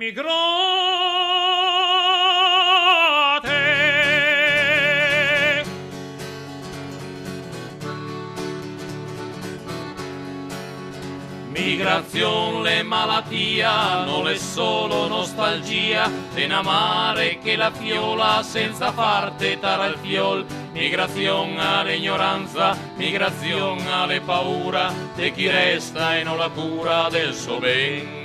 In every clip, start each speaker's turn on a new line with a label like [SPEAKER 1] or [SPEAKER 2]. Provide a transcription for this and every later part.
[SPEAKER 1] migrate. Migrazione, malattia, non è solo nostalgia, te n'amare che la fiola senza farte tara il fiol. Migrazione all'ignoranza, migrazione alle paura, di chi resta e non la cura del suo ben.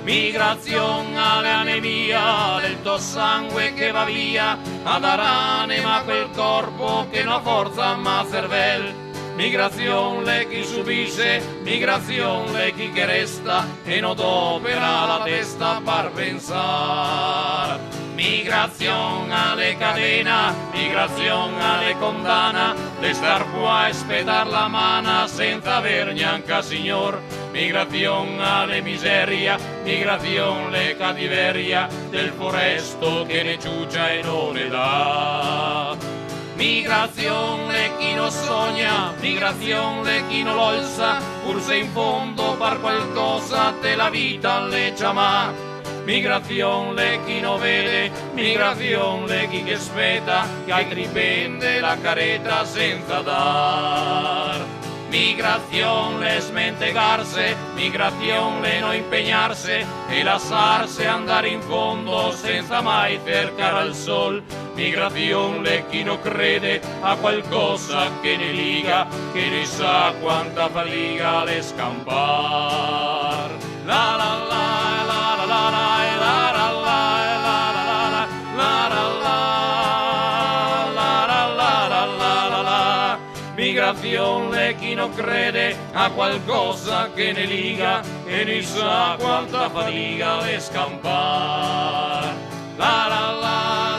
[SPEAKER 1] Migrazione all'anemia del tuo sangue che va via, a dar anima a quel corpo che non ha forza ma cervel. Migrazione chi subisce, migrazione chi che resta e non opera la testa per pensare. Migrazione alle cadena, migrazione alle condanna, de star qua e spedar la mana senza aver neanche signor. Migrazione alle miseria, migrazione alle cattiveria del foresto che ne ciuccia e non ne dà. Migrazione chi non sogna, migrazione chi non lo sa, pur se in fondo per qualcosa te la vita le chiama. Migrazione chi non vede, migrazione chi che aspetta, che altri pende la careta senza dar. Migrazione smentegarse, migrazione non impegnarse e lasciarsi andare in fondo senza mai cercare al sol. Migrazione chi non crede a qualcosa che ne liga, che ne sa quanta fatica le scampar. La la la la la la la la la la. Migrazione chi non crede a qualcosa che ne liga e ne sa quanta fatica le scampar. La la la.